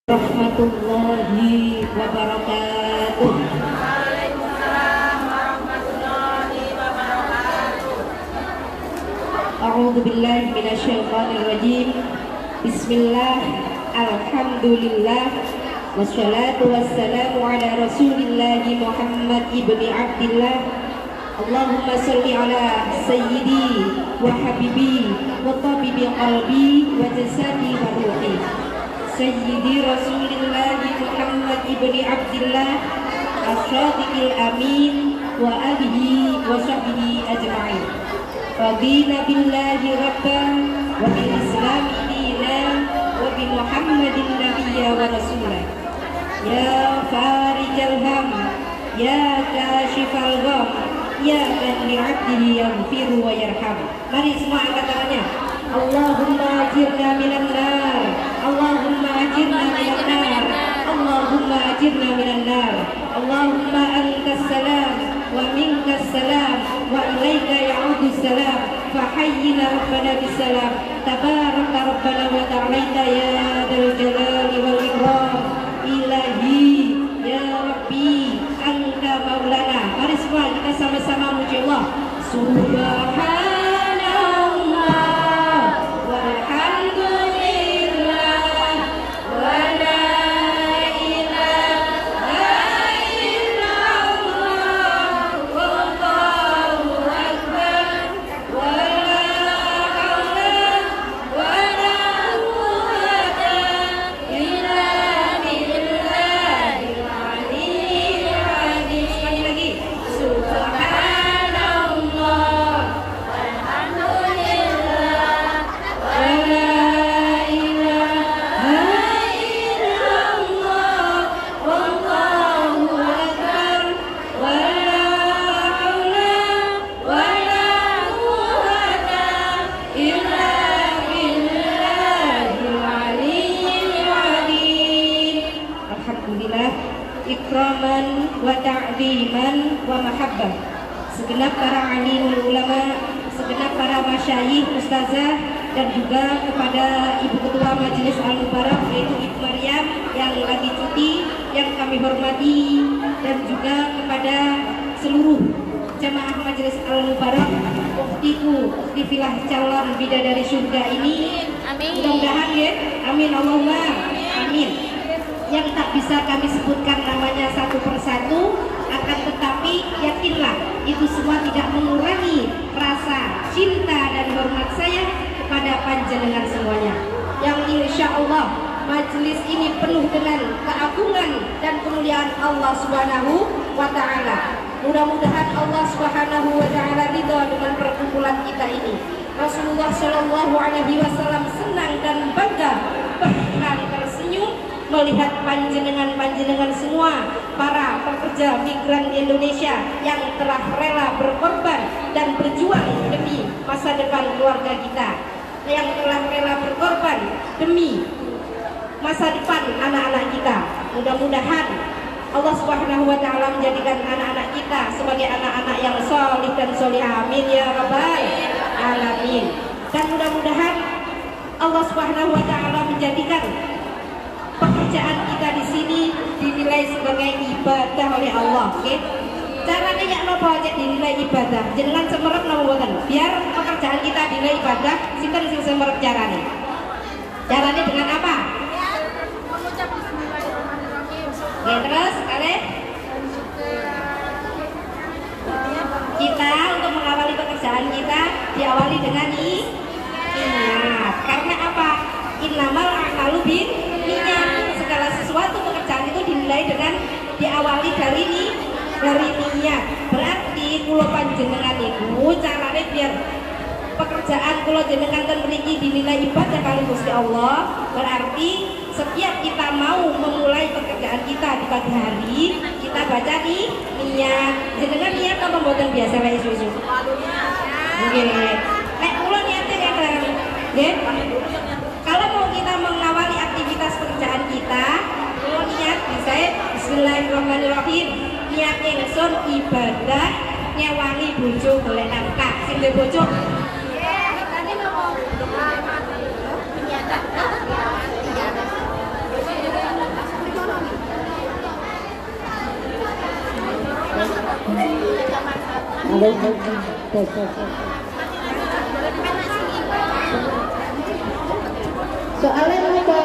Warahmatullahi wabarakatuh. Waalaikumsalam warahmatullahi wabarakatuh. A'udzu billahi minasyaitonir rajim. Bismillah. Alhamdulillah. Wassalatu wassalamu ala Rasulillah Muhammad ibni Abdillah. Allahumma salli ala sayyidi wa habibi wa tabibi qalbi wa jasadi wa ruhi. Sayyidi Rasulillah Muhammad ibni Abdillah as-sadiqil amin wa alihi wa sahbihi ajma'in. Radina billahi rabban wa bil islami dinan wa bi Muhammadin nabiyya wa rasulah. Ya farijal ham, ya kashifal gham, ya man li'abdihi yaghfiru wa yarham. Mari semua angkat tangannya. Allahumma ajirna minan nar, Allahumma ajirna minan nar, Allahumma ajirna minan nar. Allahumma antas salam wa minkas salam wa ilaika ya'udus salam. Fahayyina rabbana bisalam. Tabaraka rabbana wa ta'alaita ya dzal jalali wal ikram. Ilahi ya Rabbi anta maulana. Mari semua kita sama-sama muji Allah. Subhanallah. Ikraman wa ta'ziman wa mahabbah. Segenap para alimul ulama, segenap para masyayikh, ustazah, dan juga kepada Ibu Ketua Majelis Al-Mubarak yaitu Ibu Maryam yang lagi cuti, yang kami hormati, dan juga kepada seluruh jamaah Majelis Al-Mubarak, uktiku di filah calon bidadari surga ini. Amin. Mudah-mudahan ya, amin Allahumma amin. Yang tak bisa kami sebutkan namanya satu persatu, akan tetapi yakinlah itu semua tidak mengurangi rasa cinta dan hormat saya kepada panjenengan semuanya, yang insya Allah majelis ini penuh dengan keagungan dan kemuliaan Allah Subhanahu wa Ta'ala. Mudah-mudahan Allah Subhanahu wa Ta'ala ridha dengan perkumpulan kita ini. Rasulullah Shallallahu Alaihi Wasallam senang dan bangga bahkan tersenyum melihat panjenengan semua para pekerja migran Indonesia yang telah rela berkorban dan berjuang demi masa depan keluarga kita, yang telah rela berkorban demi masa depan anak-anak kita. Mudah-mudahan Allah Subhanahu wa Ta'ala menjadikan anak-anak kita sebagai anak-anak yang solih dan solihah. Amin ya rabbal alamin. Dan mudah-mudahan Allah Subhanahu wa Ta'ala menjadikan pekerjaan kita di sini dinilai sebagai ibadah oleh Allah. Oke? Caranya ya nopo aja dinilai ibadah. Jangan semerep nopo boten. Biar pekerjaan kita dinilai ibadah, sinten sing semerep carane. Caranya dengan apa? Mengucap bismillahirrahmanirrahim. Oke, terus kalian kita untuk mengawali pekerjaan kita diawali dengan niat. Karena apa? Innamal a'malu bin niat. Segala sesuatu pekerjaan itu dinilai dengan diawali dari niat. Berarti kula panjenengan itu carane biar pekerjaan kula jenengan ten mriki dinilai ibadah kali Gusti Allah. Berarti setiap kita mau memulai pekerjaan kita di pagi hari, kita baca niat. Jenengan niat apa mboten biasa wae isu-isu? Nggih. Nek kula niate kadang nggih. Kalau mau kita mengawali aktivitas pekerjaan kita, kalau niat bisa bismillahirrahmanirrahim. Niat ingsun ibadah nyewangi bojo golek nafkah. Sing duwe bojo Tadi mau Soalnya apa?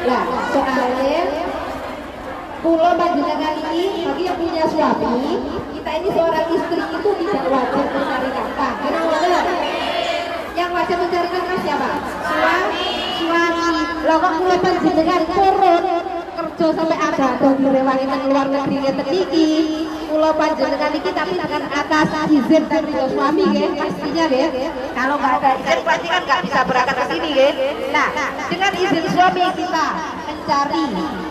Lah, soalnya pulau panjenengan ini bagi yang punya suami, kita ini seorang istri itu tidak wajib mencari nafkah. Benar? Yang wajib mencari nafkah siapa? Suami. Lah kok pulau panjenengan turun kerja sampai ada direwangi nang luar negeri ngeten iki. Pulau panjenengan iki tapi dengan atas izin dari suami nggih, pastinya nggih. Kalau nggak ada izin pasti kan nggak bisa berangkat ke sini nggih. Nah, dengan izin suami kita mencari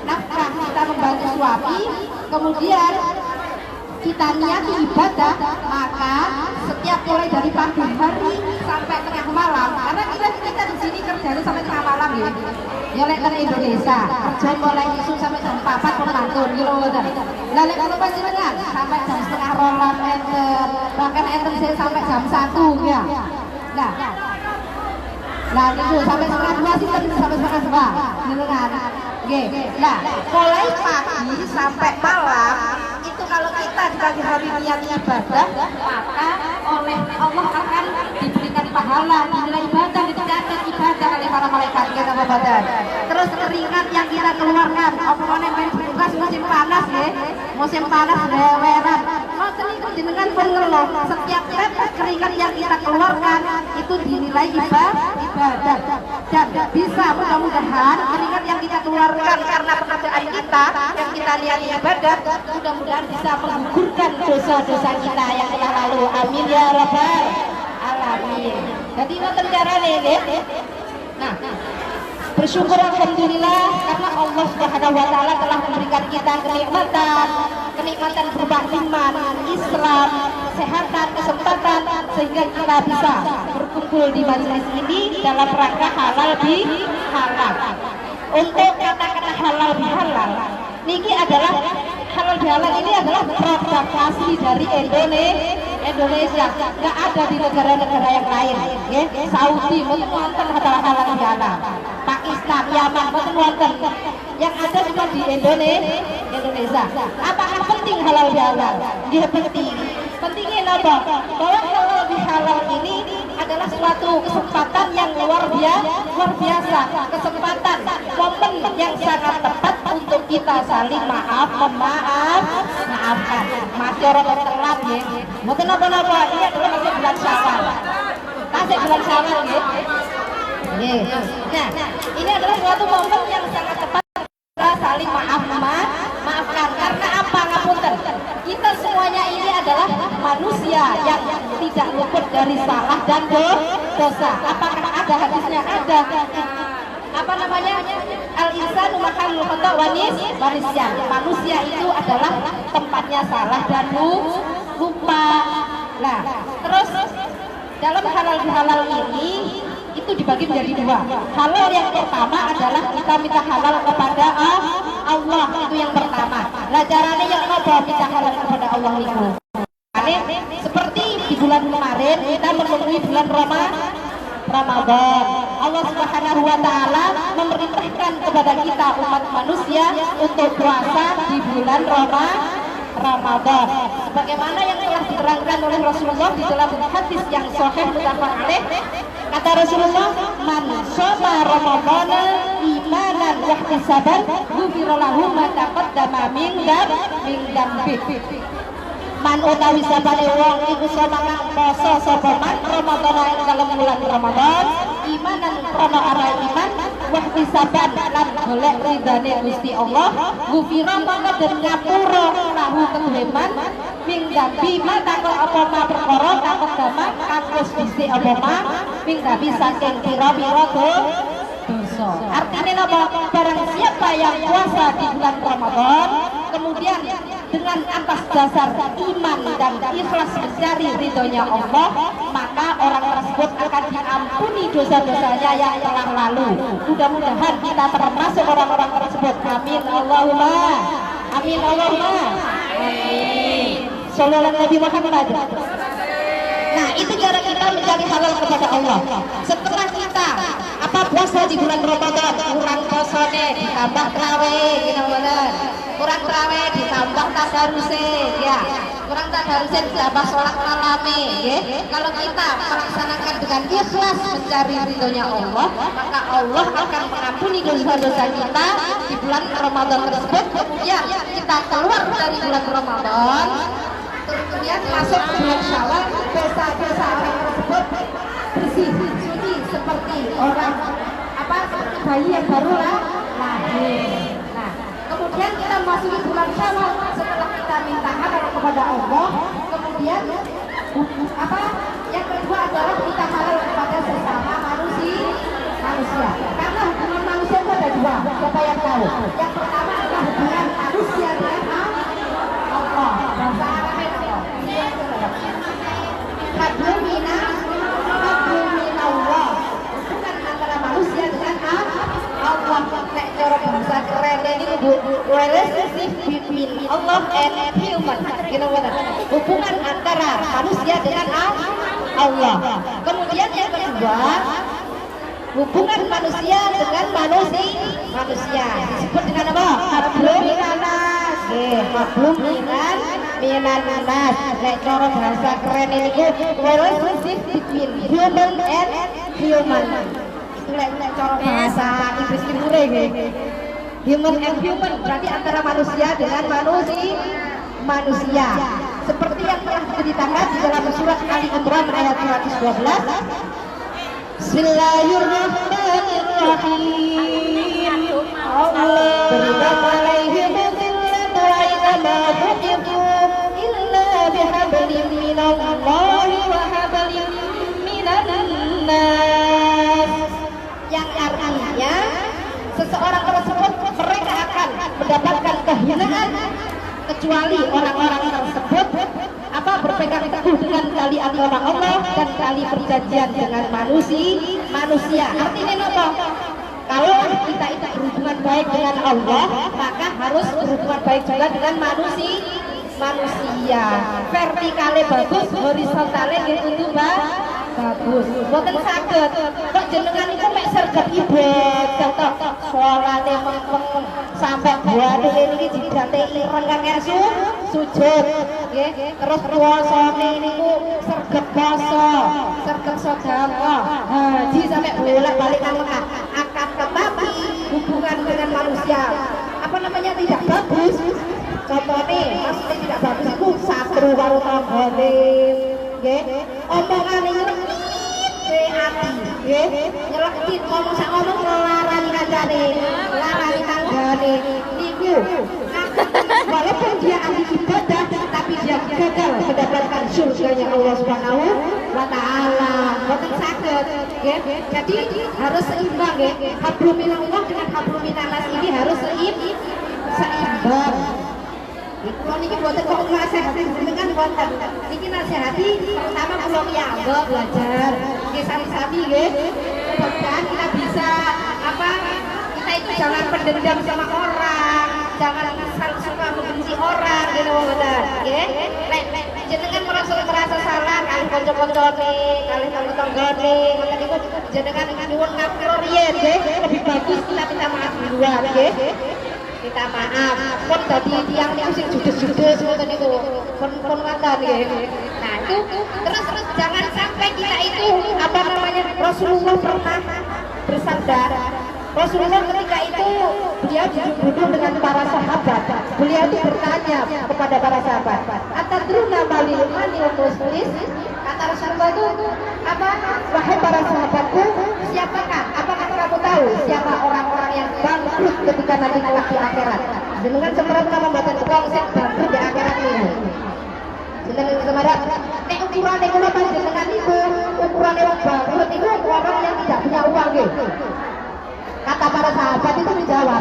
nafkah, kita membantu suami, kemudian kita niati ibadah, maka setiap mulai dari pagi hari sampai tengah malam, karena kita di sini kerjanya sampai tengah malam ya. Ya lek nang Indonesia, kerja mulai isu sampai jam 4 pemantun gitu ngoten. Lah lek kalau panjenengan sampai jam setengah 2 enten, bahkan enten sampai jam 1 ya. Nah itu sampai setengah 2 sih sampai setengah 2 jenengan. Nggih. Nah, mulai pagi sampai malam itu kalau kita di pagi hari niat ibadah, maka oleh Allah akan diberikan pahala, dinilai ibadah, dicatat ibadah oleh para malaikat kita badan. Terus keringat yang kita keluarkan, opone tugas musim panas ya, musim panas leweran. Mau keringat jenengan pun ngeluh, setiap tetes keringat yang kita keluarkan itu dinilai ibadah. Dan bisa mudah-mudahan keringat yang kita keluarkan karena pekerjaan kita yang kita lihat ibadah, mudah-mudahan bisa menggugurkan dosa-dosa kita yang telah lalu. Amin ya rabbal alamin. Jadi ngoten carane nggih. Nah, bersyukur alhamdulillah karena Allah Subhanahu wa taala telah memberikan kita kenikmatan berupa iman, Islam, kesehatan, kesempatan sehingga kita bisa berkumpul di majelis ini dalam rangka halal bihalal. Untuk kata-kata halal bihalal niki adalah halal bihalal ini adalah produk asli dari Indonesia, nggak ada di negara-negara yang lain ya. Saudi wonten halal bihalal, Pakistan, Yaman wonten, yang ada cuma di Indonesia. Apakah penting halal bihalal? Dia pentingnya apa? Bahwa halal bihalal ini adalah suatu kesempatan yang luar biasa, kesempatan momen yang sangat tepat untuk kita saling maafkan. Masih orang telat ya, mungkin apa-apa ini adalah masih bulan Syawal ya. Nah, ini adalah suatu momen yang sangat tepat kita saling maafkan. Karena apa? Ngapunten, kita semuanya ini adalah manusia yang tidak luput dari salah dan dosa. Apakah ada hadisnya? Ada. Apa namanya? Al-insanu mahallul khata' wa nisyan. Manusia itu adalah tempatnya salah dan lupa. Nah, terus dalam halal bihalal ini itu dibagi menjadi dua. Halal yang pertama adalah kita minta halal kepada Allah, itu yang pertama. Lah caranya yang apa minta halal kepada Allah niku? Seperti di bulan kemarin kita menunggu bulan Ramadan. Allah Subhanahu wa taala memerintahkan kepada kita umat manusia untuk puasa di bulan Ramadan. Sebagaimana yang telah diterangkan oleh Rasulullah di dalam hadis yang sahih muttafaq alaih, kata Rasulullah, man shoma ramadhana imanan wa ihtisaban ghufira lahu ma taqaddama min dzambi. Man utawi sabane wong iku semangat poso sapa man Ramadan ing dalem bulan Ramadan imanan krana ara iman wa ihtisaban lan golek ridane Gusti Allah ghufira maka den ngapura lahu kedeman ming dambi mata kok apa ma perkara takut dama kakus dhisik apa ma ming dambi saking kira-kira dosa. Artinya apa? Barang siapa yang puasa di bulan Ramadan kemudian dengan atas dasar iman dan ikhlas mencari ridhonya Allah, maka orang tersebut akan diampuni dosa-dosanya yang telah lalu. Mudah-mudahan kita termasuk orang-orang tersebut. Amin Allahumma. Amin Allahumma. Amin. Sallallahu Nabi Muhammad. Nah, itu cara kita mencari halal kepada Allah. Setelah kita puasa di bulan Ramadan, kurang posone ditambah trawe, gitu bener. Kurang trawe ditambah tadaruse, ya. kurang tadarusin berapa sholat malamnya ya. Kalau kita melaksanakan dengan ikhlas mencari ridhonya Allah, maka Allah akan mengampuni dosa-dosa kita di bulan Ramadan tersebut. Kemudian kita keluar dari bulan Ramadan, kemudian masuk ke bulan Syawal, dosa-dosa orang tersebut bersih suci seperti orang seperti bayi yang baru lahir. Nah, kemudian kita masuk ke bulan Syawal setelah kita minta halal kepada Allah. Kemudian yang kedua adalah kita halal kepada sesama manusia. Karena hubungan manusia itu ada dua. Siapa yang tahu? Yang pertama adalah hubungan manusia dengan Allah. Bahasa Arabnya apa? Hablum minallah. Hubungan antara manusia dengan Allah. Nek cara bahasa keren ini relationship between Allah and human. Hubungan antara manusia dengan Allah. Kemudian yang kedua, hubungan manusia dengan manusia disebut dengan apa? Hablum minanas. Hablum minanas. Nek cara bahasa keren ini relationship between human and human. Lek cara bahasa Inggris Timur human and human berarti antara manusia dengan manusia. Seperti yang telah diceritakan di dalam surat Ali Imran ayat 112. Bismillahirrahmanirrahim. Allah alaihim dhillatu wa idza ma tuqifu illa bihablin minallahi wa hablin minan nas. Yang artinya seseorang tersebut mereka akan mendapatkan kehinaan kecuali orang-orang tersebut berpegang teguh dengan tali agama Allah dan tali perjanjian dengan manusia. Artinya apa? Kalau kita itu berhubungan baik dengan Allah, maka harus berhubungan baik juga dengan manusia. Vertikalnya bagus, horizontalnya gitu bagus. Boten saged. Kok jenengan itu mek sergap ibadah tok. Salate mengkeng sampai buat ini jidate ireng kang sujud. Nggih. Terus puasane niku sergap poso, sergap sedekah. Haji sampai bolak-balik nang Mekah. Akan tetapi hubungan dengan manusia tidak bagus. Contohnya maksudnya tidak bagus itu satru karo tanggane. Nggih, omongane nyelekit ngomong sak ngomong larani kancane, larani tanggane niku. Walaupun dia ahli ibadah tapi dia gagal mendapatkan surganya Allah Subhanahu wa taala. Boten saged, nggih. Jadi harus seimbang nggih. Hablum minallah dengan hablum minannas ini harus seimbang. Kalau niki buatan kok nasihati dengan buatan niki nasihati pertama kalau ya belajar kisah sapi nggih. Mudah-mudahan kita bisa kita itu jangan pendendam sama orang, jangan suka membenci orang gitu bener nggih. Lek jenengan merasa salah kali kanca-kancane, kali tangga-tanggane, ngoten niku jenengan nyuwun ngapura riyen nggih. Lebih bagus kita minta maaf duluan nggih. Kita maaf, pun tadi tiang niku sing judes-judes ngoten niku. Pun ngoten nggih. Nah, itu terus jangan sampai kita itu Rasulullah pernah bersabda. Rasulullah ketika itu beliau duduk dengan para sahabat. Beliau itu bertanya kepada para sahabat, "Atadruna malil manil muslis?" Kata Rasulullah itu, wahai para sahabatku, siapakah? Apakah kamu tahu siapa orang-orang yang bangkrut ketika nanti kelak di akhirat? Dengan semerata membuat uang sing bangkrut di akhirat ini. Jenengan semerata, nek ukurane kula panjenengan niku, ukurane wong bangkrut itu orang yang tidak punya uang gitu. Kata para sahabat itu menjawab.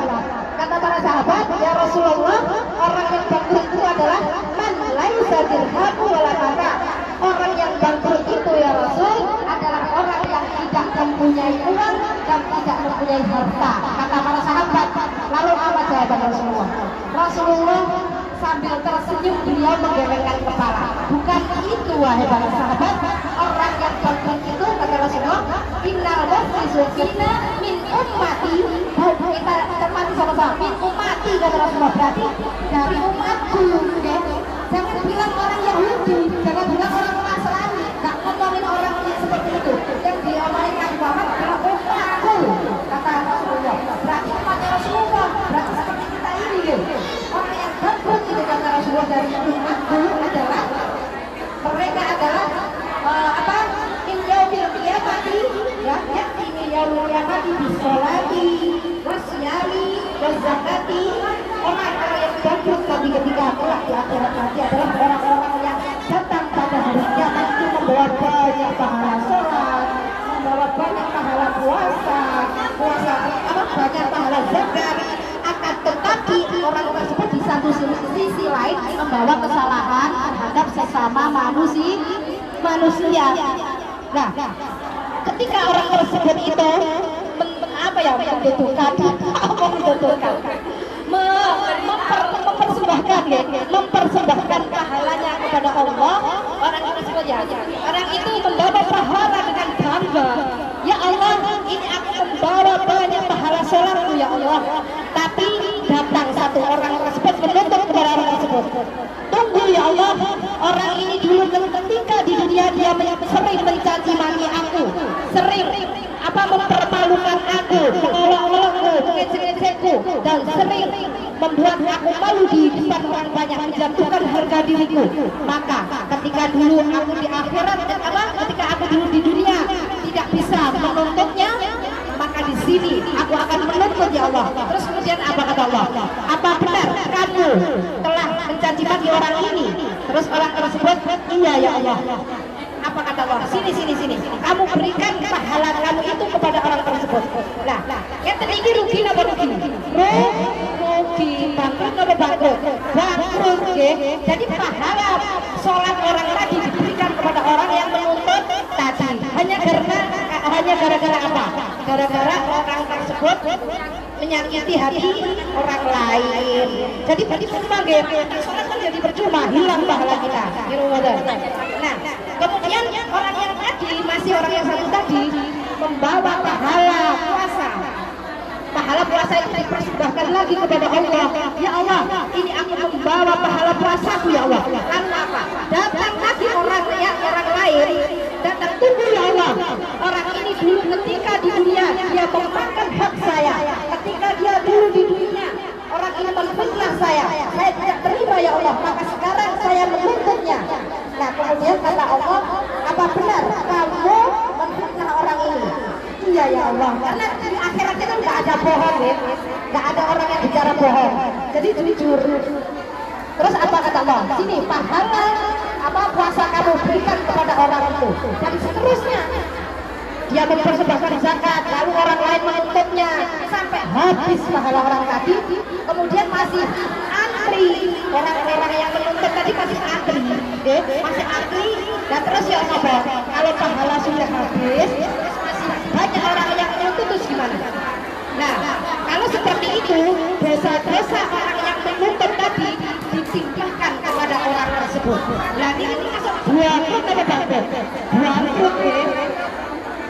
Kata para sahabat, ya Rasulullah, orang yang bangkrut itu adalah man laisa dirhamu wala mata. Orang yang bangkrut itu ya Rasul adalah orang yang tidak mempunyai uang dan tidak mempunyai harta. Kata para sahabat. Lalu apa jawaban Rasulullah? Rasulullah sambil tersenyum beliau menggelengkan kepala. Bukan itu wahai para sahabat. Orang yang bangkrut itu kata Rasulullah, innal muflisina min ummati. Kita cermati sama-sama. Min ummati kata Rasulullah. Berarti dari umatku. Jangan bilang orang Yahudi, jangan bilang orang Nasrani, nggak ngomongin orang yang seperti itu. Yang diomongin Nabi Muhammad adalah umatku, kata Rasulullah. Berarti umatnya Rasulullah, berarti seperti kita ini gitu. Orang yang bangkrut itu kata Rasulullah dari umatku adalah mereka adalah apa? In yaumil qiyamati ya ini yaumil qiyamati bisolati wasyami wazakati. Orang-orang yang bangkrut nanti ketika kelak di akhirat nanti adalah orang-orang yang datang pada hari kiamat itu membawa banyak pahala sholat, membawa banyak pahala puasa apa banyak pahala zakat. Akan tetapi orang tersebut di satu sisi lain membawa kesalahan terhadap sesama manusia. Nah, ketika orang tersebut itu mempersembahkan pahalanya kepada Allah, orang tersebut ya, orang itu membawa pahala dengan bangga. Ya Allah, ini aku membawa banyak pahala sholatku ya Allah. Tapi datang satu orang tersebut menuntut kepada orang tersebut, tunggu ya Allah, orang ini dulu ketika di dunia dia sering mencaci maki aku, sering mempermalukan aku, mengolok-olokku, mengejek-ejekku, dan sering membuat aku malu di depan orang banyak, menjatuhkan harga diriku. Maka ketika dulu aku di akhirat ketika aku dulu di dunia tidak bisa menuntutnya, maka di sini aku akan menuntut ya Allah. Terus kemudian apa kata Allah? Apa benar kamu telah mencaci maki orang ini? Terus orang tersebut, iya ya Allah. Apa kata Allah? Sini. Kamu berikan pahala kamu itu kepada orang tersebut. Nah, yang ini rugi apa rugi? Rugi. Bangkrut apa bangkrut? Bangkrut, okay. Jadi pahala sholat orang tadi diberikan kepada orang yang menuntut tadi. Hanya gara-gara apa? Gara-gara orang tersebut menyakiti hati orang lain. Jadi percuma gitu. Sholat kan jadi percuma, hilang pahala kita. Nah, kemudian orang yang tadi, masih orang yang satu tadi, membawa pahala puasa. Pahala puasa itu dipersembahkan lagi kepada Allah. Ya Allah, ini aku membawa pahala puasaku ya Allah. Lalu apa? Datang lagi orang lain, datang, tunggu ya Allah. Orang ini dulu ketika di dunia dia memakan hak saya. Ketika dia dulu di dunia orang ini memfitnah saya tidak terima ya Allah. Maka sekarang saya menuntutnya. Nah, kemudian kata Allah, apa benar kamu memfitnah orang ini? Iya ya Allah, karena di akhirat itu nggak ada bohong ya, nggak ada orang yang bicara bohong, jadi jujur. Terus apa kata Allah? Sini pahala puasa kamu berikan kepada orang itu, dan seterusnya. Dia mempersembahkan zakat, lalu orang lain menuntutnya sampai habis pahala orang tadi. Kemudian masih antri, orang-orang yang menuntut tadi masih antri, masih antri. Dan terus ya apa? Kalau pahala sudah habis, masih banyak orang yang menuntut, terus gimana? Nah, kalau seperti itu, dosa-dosa orang yang menuntut tadi ditimpakan kepada orang tersebut. Nah, ini masuk bangkrut apa bangkrut? Bangkrut ya.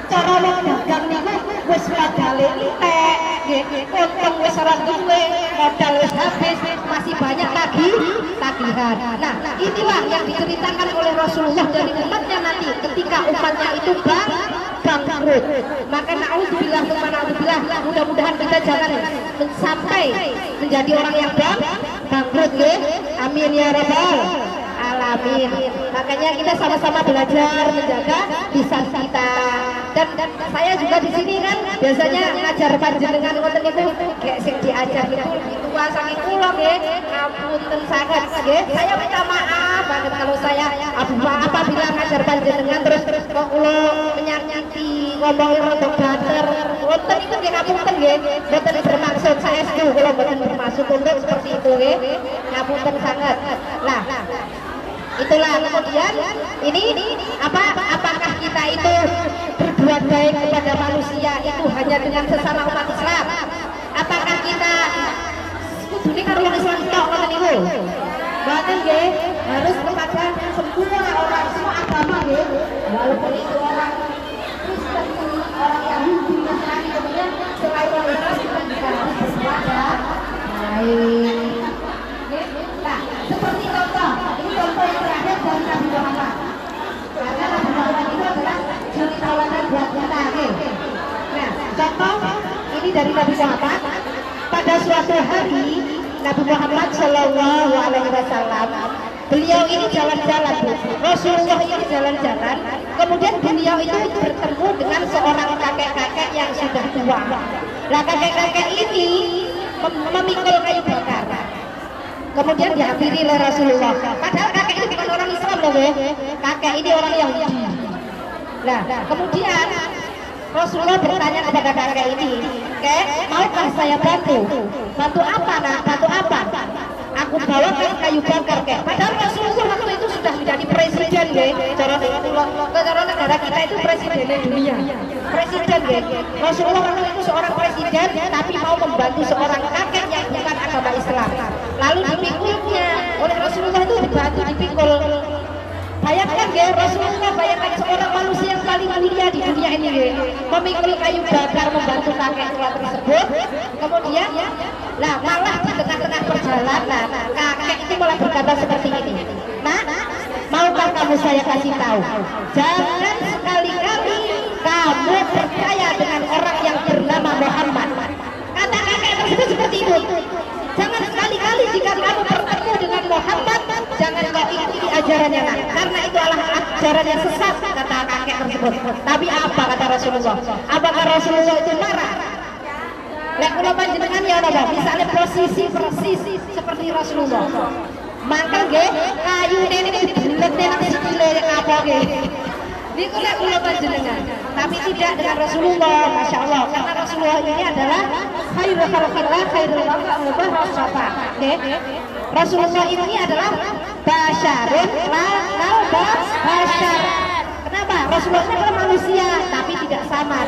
Cara wong dagang niku wis padale entek, untung wis ora duwe, modal wis habis, masih banyak lagi tagihan. Nah, inilah yang diceritakan oleh Rasulullah dari umatnya nanti ketika umatnya itu bangkrut. Maka naudzubillah, mudah-mudahan kita jangan sampai menjadi orang yang bangkrut ya. Amin ya rabbal alamin. Makanya kita sama-sama belajar menjaga lisan kita. Dan saya juga di sini kan biasanya ngajar panjenengan ngoten niku kayak sing diajar itu tua saking kula nggih. Ngapunten sanget nggih. Saya minta maaf banget kalau saya apabila ngajar panjenengan terus kok kula menyakiti, ngomong rodok bater. Ngoten itu nggih ngapunten nggih. Mboten bermaksud saestu kula mboten bermaksud untuk seperti itu nggih. Ngapunten sanget. Nah, itulah kemudian ini apakah kita itu berbuat baik kepada manusia itu hanya dengan sesama umat Islam? Apakah kita kudune karo wong Islam tok ngoten niku? Mboten nggih, harus kepada semua orang, semua agama nggih. Walaupun itu orang Kristen, orang Yahudi, Nasrani, kemudian selain orang Islam kita juga harus berbuat baik. Nah, seperti contoh, ini suatu hari Nabi Muhammad Shallallahu Alaihi Wasallam, beliau ini jalan-jalan, Rasulullah ini jalan-jalan, kemudian beliau itu bertemu dengan seorang kakek-kakek yang sudah tua. Nah, kakek-kakek ini memikul kayu bakar. Kemudian dihampiri oleh Rasulullah. Padahal kakek ini bukan orang Islam loh, kakek ini orang Yahudi. Nah, kemudian Rasulullah bertanya kepada kakek ini, "Kek, maukah saya bantu? Bantu apa, nak? Bantu apa?" "Aku bawakan kayu bakar, Kek." Padahal Rasulullah waktu itu sudah menjadi presiden, cara negara kita itu presiden dunia. Presiden, Rasulullah waktu itu seorang presiden, tapi mau membantu seorang kakek yang bukan agama Islam. Lalu dipikulnya oleh Rasulullah itu dipikul. Bayangkan Rasulullah, bayangkan seorang manusia yang paling mulia di dunia ini memikul kayu bakar membantu kakek tua tersebut. Kemudian malah di tengah-tengah perjalanan kakek itu malah berkata seperti ini, "Nah, maukah kamu saya kasih tahu, jangan sekali-kali kamu percaya dengan orang yang bernama Muhammad." Kata kakek tersebut seperti itu. Jangan sekali-kali jika kamu bertemu dengan Muhammad, jangan kau ikuti ajarannya, nak, karena itu adalah ajaran yang sesat, kata kakek tersebut. Tapi apa kata Rasulullah? Apakah Rasulullah itu marah? Lek kula panjenengan ya napa, misalnya posisi persis seperti Rasulullah. Mangkel nggih, kayu ini dilete nang sikile apa nggih. Niku lek kula panjenengan. Tapi tidak dengan Rasulullah, Masya Allah, karena Rasulullah ini adalah khairul khalqillah, khairul rasulullah. Rasulullah ini adalah basyarun la basyar. Kenapa? Rasulullah ini adalah manusia, tapi tidak sama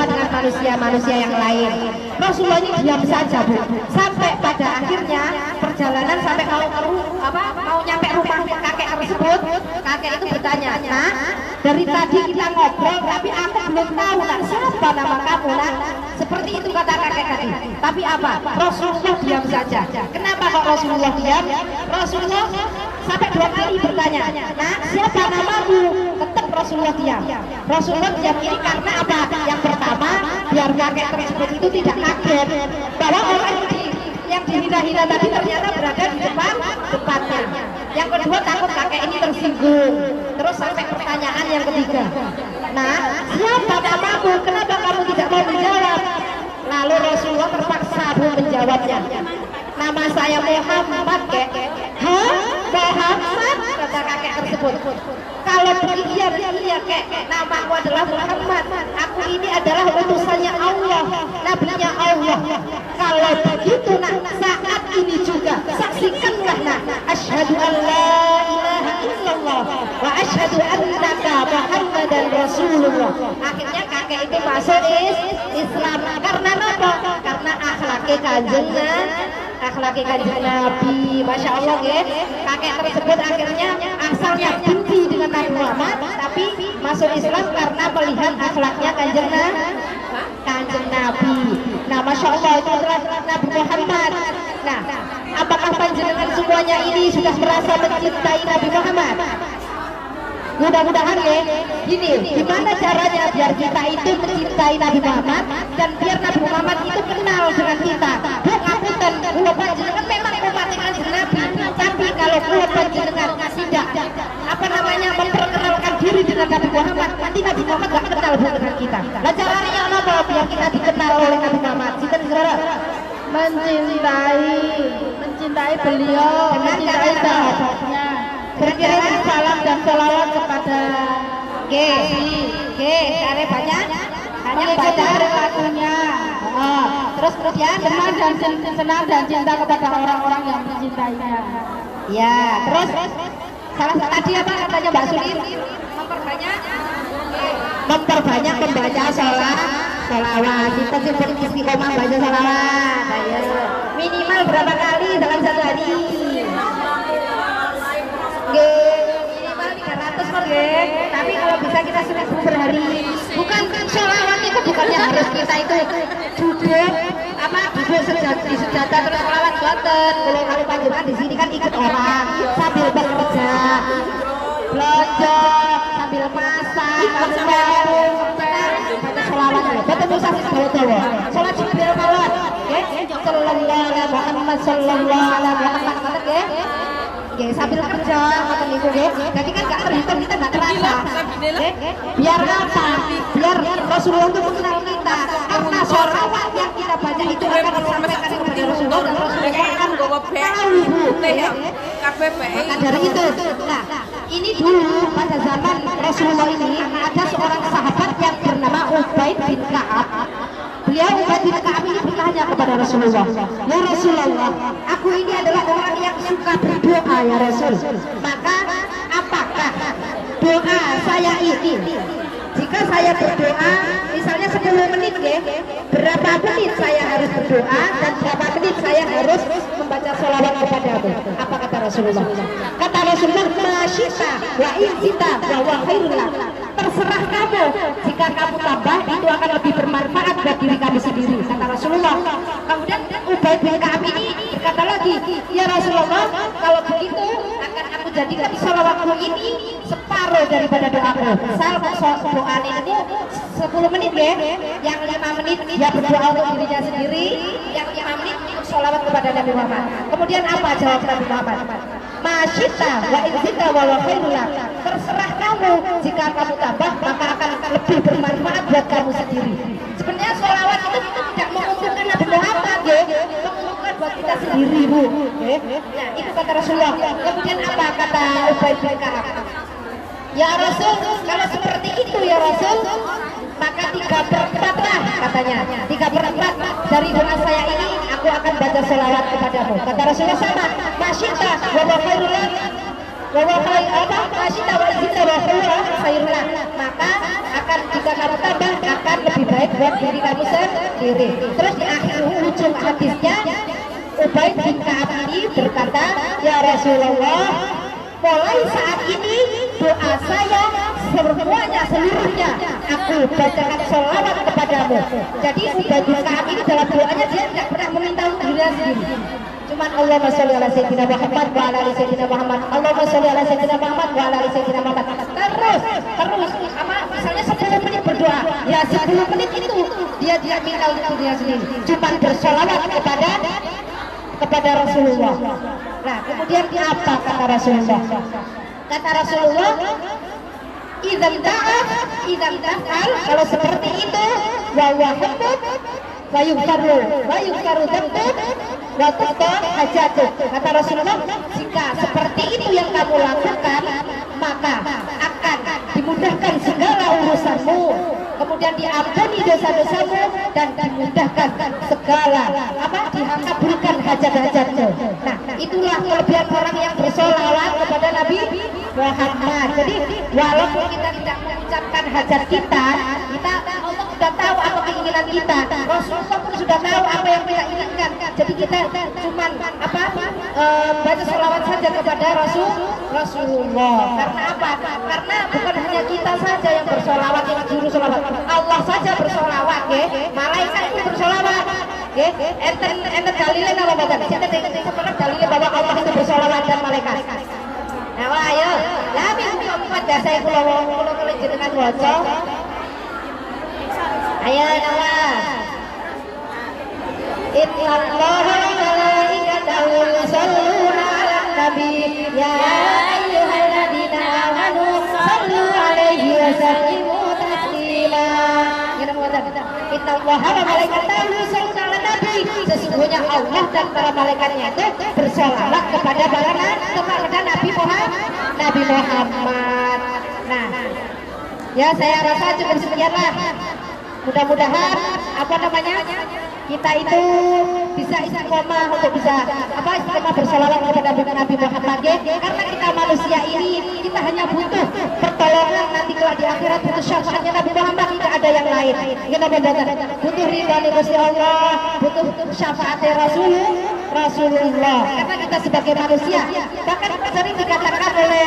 dengan manusia yang lain. Rasulullah ini diam saja, Bu, sampai pada akhirnya perjalanan sampai mau nyampe rumah kakek tersebut. Kakek itu bertanya, "Nah, dari tadi kita ngobrol tapi aku belum tahu, nak, siapa nama kamu, nak?" Seperti itu kata kakek tadi. Tapi apa? Rasulullah diam saja. Kenapa kok Rasulullah diam? Rasulullah sampai 2 kali bertanya, "Nah, siapa namamu?" Tetap Rasulullah diam. Rasulullah diam ini karena apa? Yang pertama, biar kakek tersebut itu tidak kaget bahwa orang yang dihina-hina tadi ternyata berada di depannya. Yang kedua, takut kakek ini tersinggung. Terus sampai pertanyaan yang ketiga, "Nah, siapa namamu? Kenapa kamu tidak mau menjawab?" Lalu Rasulullah terpaksa menjawabnya, "Nama saya Muhammad, Kek." "Hah? Muhammad?" kata kakek tersebut. "Kalau demikian, iya, Kek, namaku adalah Muhammad. Aku ini adalah utusannya Allah, nabinya Allah. Kalau begitu, nak, saat ini juga saksikanlah, nak, asyhadu an la ilaha illallah wa asyhadu annaka Muhammadan Rasulullah." Akhirnya kakek itu masuk Islam. Karena apa? Karena akhlaknya kanjeng Nabi. Masya Allah, kakek tersebut akhirnya asalnya benci dengan Nabi Muhammad, tapi masuk Islam karena melihat akhlaknya kanjeng Nabi. Nah, Masya Allah, itu adalah Nabi Muhammad. Nah, apakah panjenengan semuanya ini sudah merasa mencintai Nabi Muhammad? Mudah-mudahan gini, gimana caranya biar kita itu mencintai Nabi Muhammad dan biar Nabi Muhammad itu kenal dengan kita. Bu, ngapunten, kula panjenengan memang umat kanjeng Nabi, tapi kalau kula panjenengan tidak memperkenalkan diri dengan Nabi Muhammad, nanti Nabi Muhammad gak kenal dengan kita. Lah caranya apa biar kita dikenal oleh Nabi Muhammad? Sinten saudara? mencintai beliau, mencintai sahabatnya, berkirim salam dan sholawat kepada Cari banyak baca lagunya. Terus kemudian senang dan cinta kepada orang-orang yang mencintainya. Ya, terus salah tadi apa katanya Mbak Sulit? Memperbanyak membaca sholawat. Kita sebut istiqomah baca sholawat. Ayo. Minimal berapa kali dalam satu hari? Minimal 300 per tapi kalau bisa kita 1000 per hari. Bukan sholawat itu bukannya harus kita itu duduk di sejadah terus sholawat boten. Kalau panjenengan di sini kan ikut orang sambil bekerja, belanja, sambil masak, baca sholawat. Betul usah dawa-dawa. Sholat Jibril mawon, nggih. Muhammad sallallahu alaihi wasallam ngoten nggih. Nggih, sambil kerja ngoten niku nggih. Jadi kan enggak terhitung, kita enggak terasa. Nggih. Biar apa? Biar Rasulullah itu mengenal kita. Karena sholawat yang kita baca itu akan disampaikan kepada Rasulullah dan Rasulullah akan bawa teh ya. Maka dari itu, nah ini dulu pada zaman Rasulullah ini ada seorang sahabat yang bernama Ubaid bin Ka'ab. Beliau Ubaid bin Ka'ab ini bertanya kepada Rasulullah, ya Rasulullah, aku ini adalah orang yang suka berdoa ya Rasul. Maka apakah doa saya ini, jika saya berdoa misalnya 10 menit berapa menit saya harus berdoa dan berapa menit saya harus membaca sholawat kepadamu? Apa kata Rasulullah? Kata Rasulullah, masyita wa insita wa khairullah. Terserah kamu, jika kamu tambah itu akan lebih bermanfaat buat diri kamu sendiri, kata Rasulullah. Kemudian Ubaid bin Ka'ab ini berkata lagi, ya Rasulullah, kalau begitu akan aku jadikan sholawatku ini separuh daripada doaku. Misal doa ini 10 menit yang 5 menit dia berdoa untuk dirinya sendiri, yang 5 menit untuk sholawat kepada Nabi Muhammad. Kemudian apa jawab Nabi Muhammad? Masyita wa insita wa khairullah. Terserah kamu, jika kamu tambah maka akan lebih bermanfaat buat kamu sendiri. Sebenarnya sholawat itu tidak menguntungkan Nabi Muhammad menguntungkan buat kita sendiri Bu. Nah itu kata Rasulullah. Kemudian apa kata Ubaid bin Ka'ab? Ya Rasul, kalau seperti itu ya Rasul, maka 3/4 lah katanya. 3/4 dari doa saya ini aku akan baca sholawat kepadamu. Kata Rasulullah sama, masyita wa khairullah masyita wa insita wa khairullah. Maka akan jika kamu tambah akan lebih baik buat diri kamu sendiri. Terus di akhir ujung hadisnya Ubaid bin Ka'ab ini berkata, ya Rasulullah, mulai saat ini doa saya seluruhnya aku bacakan sholawat kepadamu. Jadi Ubaid bin Ka'ab ini dalam doanya dia tidak pernah meminta untuk dirinya sendiri. Cuman Allahumma sholli ala sayyidina Muhammad wa ala ali sayyidina Muhammad. Allahumma sholli ala sayyidina Muhammad wa ala ali sayyidina Muhammad. Terus sama misalnya 10 menit berdoa. Ya 10 menit itu dia minta untuk dirinya sendiri. Cuman bersolawat kepada Rasulullah. Nah, kemudian apa kata Rasulullah? Kata Rasulullah, idzan ta'al, kalau seperti itu, wa wahibut, wa yukfaru dambuk, wa tuqta hajatuh. Kata Rasulullah, jika seperti itu yang kamu lakukan, maka akan dimudahkan segala urusanmu, kemudian diampuni dosa-dosamu dan dimudahkan segala dikabulkan hajat-hajatmu. Nah, itulah kelebihan orang yang bersolawat kepada Nabi Muhammad. Jadi walaupun kita tidak mengucapkan hajat kita Allah sudah tahu apa keinginan kita. Rasulullah pun sudah tahu apa yang kita inginkan. Jadi kita cuman baca sholawat saja kepada Rasulullah. Karena apa? Karena bukan hanya kita saja yang bersolawat, yang juru sholawat. Allah saja bersolawat, malaikat itu bersolawat. Enten dalilnya apa badan? Kita pernah dalilnya bahwa Allah itu bersolawat dan malaikat. Nah, ayo, lami empat dasar kulo jenengan waca. Ayo nama. Innallaha wa malaikatahu yusholluna 'alan nabi ya ayyuhalladzina amanu shallu 'alaihi wa sallimu taslima. Innallaha wa malaikatahu yusholluna 'alan nabi. Sesungguhnya Allah dan para malaikatnya itu bersolawat kepada Nabi Muhammad. Nah, ya saya rasa cukup sekian lah. Mudah-mudahan kita itu bisa istiqomah untuk bisa istiqomah bersolawat kepada Nabi Muhammad. Karena kita manusia ini kita hanya butuh pertolongan nanti kelak di akhirat, butuh syafaatnya Nabi Muhammad, tidak ada yang lain. Kita butuh ridha Gusti Allah, butuh syafaatnya Rasulullah. Karena kita sebagai manusia, bahkan sering dikatakan oleh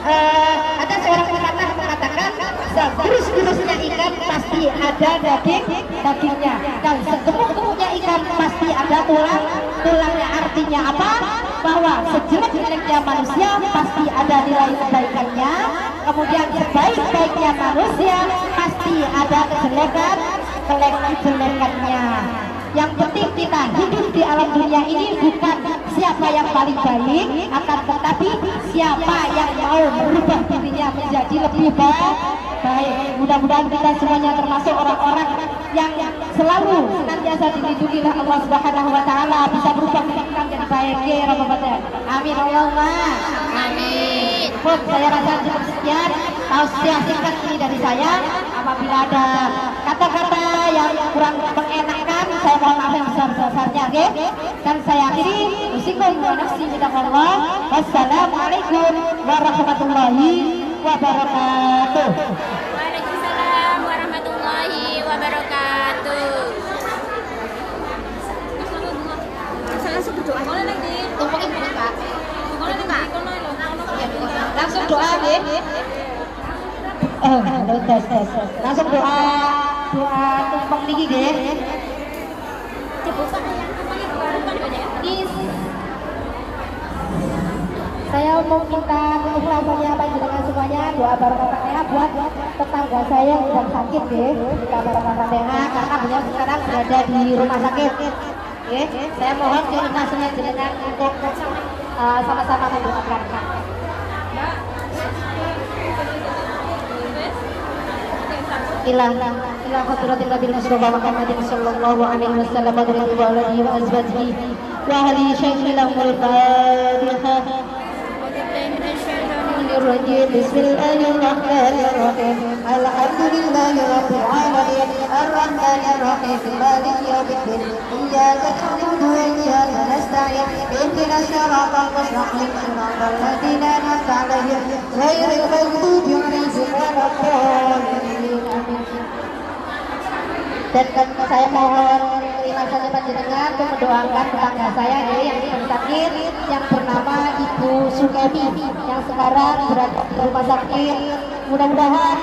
ada seorang pepatah mengatakan sekurus-kurusnya ikan pasti ada dagingnya, dan segemuk-gemuknya ikan pasti ada tulangnya. Artinya apa? Bahwa sejelek-jeleknya manusia pasti ada nilai kebaikannya, kemudian sebaik-baiknya manusia pasti ada kejelekannya. Yang penting kita hidup di alam dunia ini bukan siapa yang paling baik, akan tetapi siapa yang mau merubah dirinya menjadi lebih baik. Mudah-mudahan kita semuanya termasuk orang-orang yang selalu senantiasa dilindungi oleh Allah Subhanahu wa taala, bisa berubah kita menjadi baik ya Rabbana. Amin Allahumma amin. Pun saya rasa cukup sekian tausiah singkat ini dari saya. Apabila ada kata-kata yang kurang mengenakan, saya mohon maaf yang besar-besarnya, oke? Dan saya akhiri usikum wa nafsi minallah. Wassalamualaikum warahmatullahi wabarakatuh. Waalaikumsalam warahmatullahi wabarakatuh. Langsung berdoa. Boleh lagi. Tumpukin dulu, Pak. Boleh lagi. Langsung doa, deh. Tes. Langsung doa tumpeng niki nggih. Saya mau minta keikhlasannya panjenengan semuanya, doa barokah Fatihah buat tetangga saya yang sedang sakit deh, minta barokah Fatihah karena beliau sekarang berada di rumah sakit. Saya mohon keikhlasannya jenengan untuk sama-sama mendoakan. Ila hadratin Nabi Mustafa Muhammadin sallallahu alaihi wasallam wa alihi wa azwajihi wa ahli syaikhil Fatihah. Bismillahirrahmanirrahim. Alhamdulillahi rabbil alamin arrahmanir rahim maliki yaumiddin iyyaka na'budu wa iyyaka nasta'in ihdinas siratal mustaqim siratal ladzina an'amta 'alaihim ghairil maghdubi 'alaihim waladdallin. Dan saya mohon terima kasih panjenengan untuk mendoakan tetangga saya yang sedang sakit yang bernama Ibu Sukemi yang sekarang berada di rumah sakit. Mudah-mudahan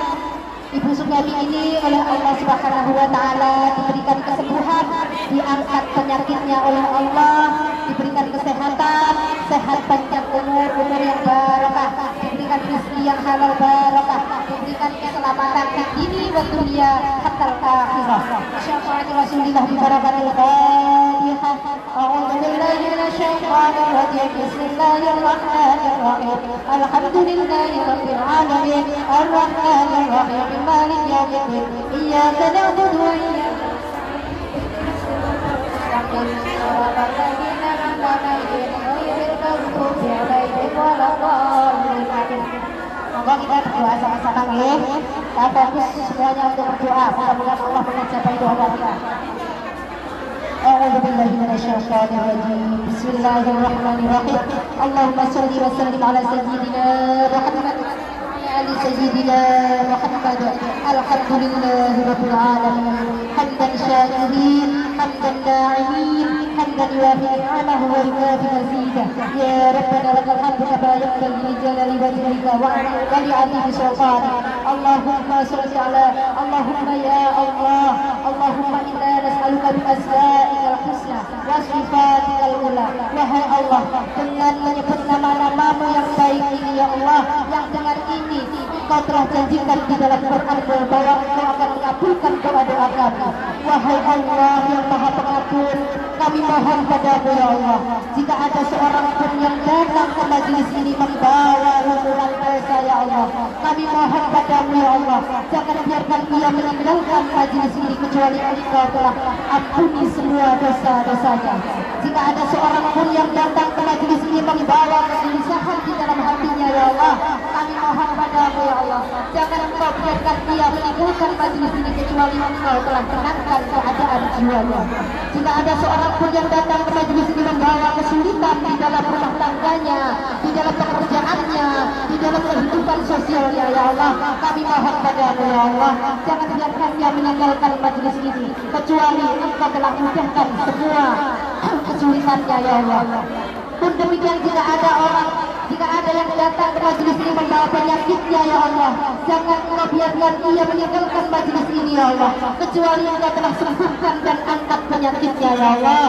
Ibu Sukemi ini oleh Allah Subhanahu wa taala diberikan kesembuhan, diangkat penyakitnya oleh Allah, diberikan kesehatan, sehat panjang umur yang barokah, diberikan rezeki yang halal barokah, diberikan keselamatan ini wa dunia hatta akhirah. Syafaat Rasulullah bi barakatil Fatihah. A'udzu billahi minasyaitonir rajim. Bismillahirrahmanirrahim. Alhamdulillahi rabbil alamin arrahmanir rahim maliki yaumiddin iyyaka na'budu wa iyyaka Monggo kita berdoa sama-sama nggih. Kita fokus semuanya untuk berdoa. Mudah-mudahan Allah mengajabai doa kita. A'udzu billahi minasyaitonir rajim. Bismillahirrahmanirrahim. Allahumma shalli wa sallim ala sayyidina Muhammad ali sayyidina Muhammad. Alhamdulillahi rabbil alamin. Hamdan syakirin, hamdan na'imin, hamdan yuwafi ni'amahu wa yukafi mazidah. Ya Rabbana lakal hamdu kama yanbaghi li jalali wajhika wa li'azimi sultanik. Allahumma shalli ala Allahumma ya Allah. Allahumma inna nas'aluka bi asma'ikal husna wa sifatikal ula. Wahai Allah, dengan menyebut nama-namamu yang baik ini ya Allah, yang dengan ini Engkau telah janjikan di dalam Quran bahwa Engkau akan mengabulkan doa-doa kami. Wahai Allah yang Maha Pengampun, kami mohon padamu ya Allah, jika ada seorang pun yang datang ke majelis ini membawa rumusan dosa ya Allah, kami mohon padamu ya Allah, jangan biarkan dia meninggalkan majelis ini kecuali Engkau telah ampuni semua dosa-dosanya. Jika ada seorang pun yang datang ke majelis ini membawa kegelisahan di dalam hatinya ya Allah, kami mohon padamu ya Allah, jangan Engkau biarkan dia meninggalkan majelis ini kecuali Engkau telah tenangkan keadaan jiwanya. Jika ada seorang pun yang datang ke majelis ini membawa kesulitan di dalam rumah tangganya, di dalam pekerjaannya, di dalam kehidupan sosialnya ya Allah, kami mohon padamu ya Allah, jangan biarkan dia meninggalkan majelis ini kecuali Engkau telah mudahkan semua kesulitannya ya Allah. Pun demikian jika ada yang datang ke majelis ini membawa penyakitnya ya Allah, jangan Engkau biarkan ia meninggalkan majelis ini ya Allah, kecuali Engkau telah sembuhkan dan angkat penyakitnya ya Allah.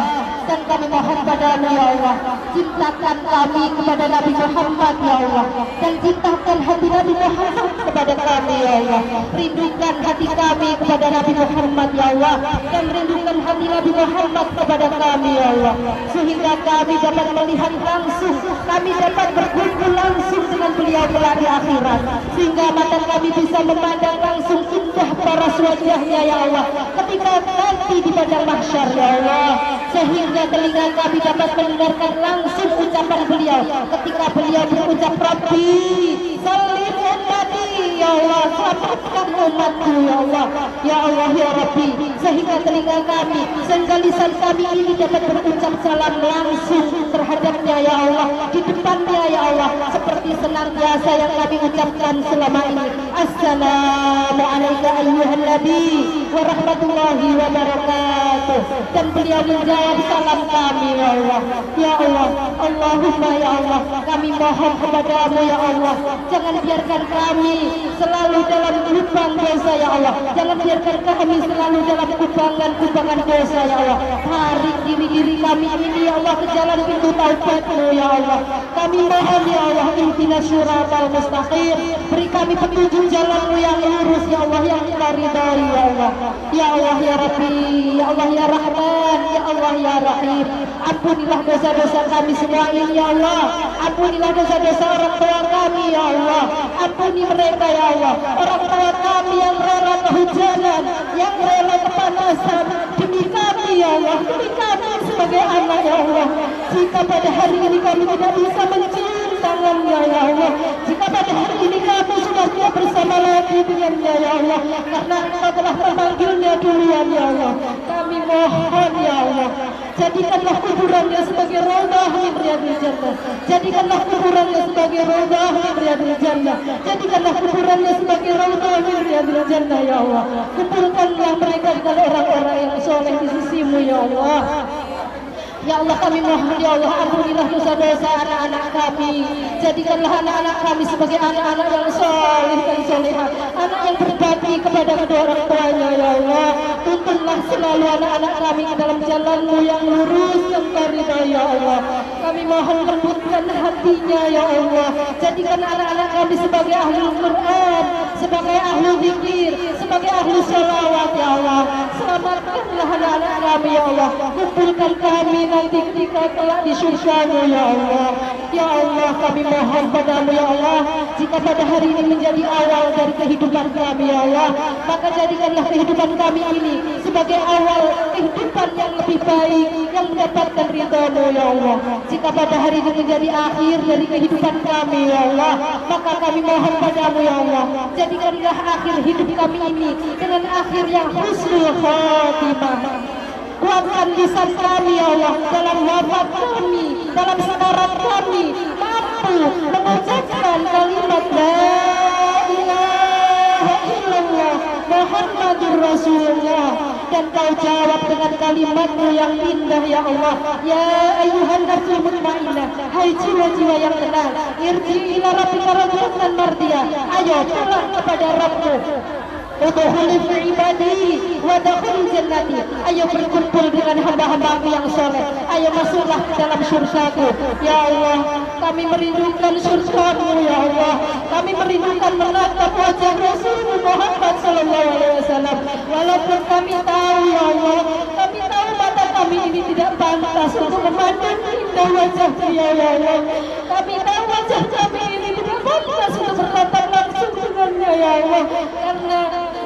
dan kami mohon padamu ya Allah, cintakan kami kepada Nabi Muhammad ya Allah, dan cintakan hati Nabi Muhammad kepada kami ya Allah, rindukan hati kami kepada Nabi Muhammad ya Allah, dan rindukan hati Nabi Muhammad kepada kami ya Allah, sehingga kami dapat melihat langsung, kami dapat berkumpul langsung dengan beliau kelak di akhirat, sehingga mata kami bisa memandang langsung indah paras wajahnya ya Allah ketika nanti di padang mahsyar ya Allah, sehingga telinga kami dapat mendengarkan langsung ucapan beliau ketika beliau berucap Rabbi salim ummati ya Allah, selamatkan umatku ya Allah ya Allah ya Rabbi, sehingga telinga kami, sehingga lisan kami ini dapat berucap salam langsung terhadapnya ya Allah, di depannya ya Allah, seperti senantiasa yang kami ucapkan selama ini. Assalamualaikum ayyuhan nabi wa rahmatullahi wa barakatuh. Dan beliau menjawab salam kami ya Allah ya Allah. Allahumma ya Allah, kami mohon kepadamu ya Allah, jangan biarkan kami selalu dalam lubang dosa ya Allah, jangan biarkan kami selalu dalam kubangan dosa ya Allah. Tarik diri kami ini ya Allah ke jalan pintu taubatmu ya Allah. Kami mohon ya Allah, ihdinas siratal mustaqim, beri kami petunjuk jalanmu yang lurus ya Allah, yang kita ridhai ya Allah ya Allah ya Rabbi ya Allah ya Rahman ya Allah ya Rahim. Ampunilah dosa-dosa kami semua ini ya Allah, ampunilah dosa-dosa orang tua kami ya Allah, ampuni mereka ya Allah, orang tua kami yang rela kehujanan, yang rela kepanasan demi kami ya Allah, demi kami sebagai anak ya Allah. Jika pada hari ini kami tidak bisa mencium tangannya ya Allah, jika pada hari ini kami sudah tidak bersama lagi dengannya ya Allah, karena Engkau telah memanggilnya duluan ya Allah, kami mohon ya Allah, jadikanlah kuburannya sebagai raudhah min riyadil jannah, jadikanlah kuburannya sebagai raudhah min riyadil jannah, jadikanlah kuburannya sebagai raudhah min riyadil jannah ya Allah. Kumpulkanlah mereka dengan orang-orang yang soleh di sisimu ya Allah. Ya Allah, kami mohon ya Allah, ampunilah dosa-dosa anak-anak kami, jadikanlah anak-anak kami sebagai anak-anak yang soleh dan solehah, anak yang berbakti kepada kedua orang tuanya ya Allah. Tuntunlah selalu anak-anak kami ke dalam jalanmu yang lurus yang ridha ya Allah. Kami mohon lembutkan hatinya ya Allah, jadikan anak-anak kami sebagai ahli Quran, sebagai ahli zikir, sebagai ahli sholawat ya Allah. Selamatkanlah anak-anak kami ya Allah, kumpulkan kami nanti ketika kelak di surgamu ya Allah. Ya Allah, kami mohon padamu ya Allah, jika pada hari ini menjadi awal dari kehidupan kami ya Allah, maka jadikanlah kehidupan kami ini sebagai awal kehidupan yang lebih baik, yang mendapatkan ridhamu ya Allah. Jika pada hari ini menjadi akhir dari kehidupan kami ya Allah, maka kami mohon padamu ya Allah, jadikanlah akhir hidup kami ini dengan akhir yang husnul khatimah. Kuatkan lisan kami ya Allah, dalam wafat kami, dalam sekarat kami, mampu mengucapkan kalimat la ilaha illallah Muhammadur Rasulullah, dan kau jawab dengan kalimatmu yang indah ya Allah. Ya ayyuhan nafsul mutmainnah, hai jiwa-jiwa yang tenang, irji ila rabbika radiyatan mardiyah, ayo pulang kepada Rabbmu. Udkhuli fi ibadi wa dakhul jannati, ayo berkumpul dengan hamba-hambaku yang soleh, ayo masuklah ke dalam surgaku ya Allah. Kami merindukan surgamu ya Allah, kami merindukan menatap wajah Rasul Muhammad sallallahu alaihi wasallam. Walaupun kami tahu ya Allah, kami tahu mata kami ini tidak pantas untuk memandang indah wajah beliau ya Allah, kami tahu wajah kami ini tidak pantas untuk bertatap langsung dengannya ya Allah, karena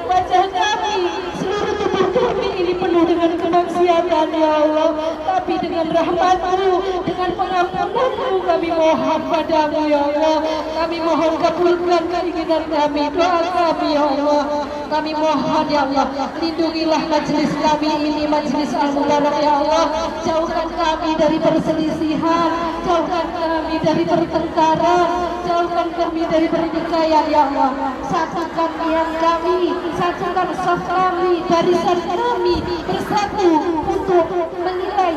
wajah kami, seluruh tubuh kami ini penuh dengan kemaksiatan ya Allah. Tapi dengan rahmat-Mu, dengan pengampunan-Mu, kami mohon padamu ya Allah, kami mohon kabulkan keinginan kami, doa kami ya Allah. Kami mohon ya Allah, lindungilah majelis kami ini, majelis Al-Mubarak ya Allah. Jauhkan kami dari perselisihan, jauhkan kami dari pertengkaran, jauhkan kami dari pertikaian ya Allah. Satukan niat kami, satukan saf kami, barisan kami bersatu untuk menilai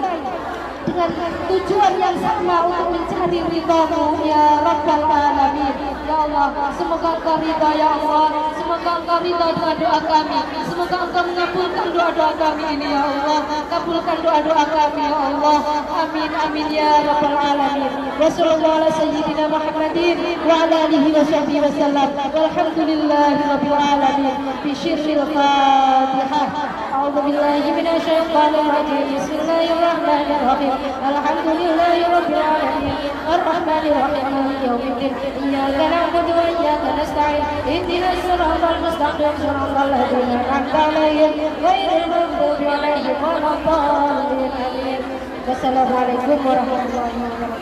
dengan tujuan yang sama, untuk mencari ridhamu ya Rabbal Alamin. Ya Allah, semoga Engkau ridha ya Allah, semoga Engkau ridha dengan doa kami, semoga Engkau mengabulkan doa-doa kami ini ya Allah, kabulkan doa-doa kami ya Allah. Amin amin ya rabbal alamin. Wassallallahu ala sayyidina Muhammadin wa ala alihi wa sahbihi wasallam. Walhamdulillahi rabbil alamin. Bi syirril Fatihah. A'udzu billahi minasyaitonir rajim. Bismillahirrahmanirrahim. Alhamdulillahi rabbil alamin. Arrahmanir rahim. Maliki yaumiddin. Iyyaka na'budu wa iyyaka nasta'in. Ihdinas siratal mustaqim. Siratal ladzina an'amta 'alaihim ghairil maghdubi 'alaihim waladdallin. Amin. Wassalamualaikum warahmatullahi wabarakatuh.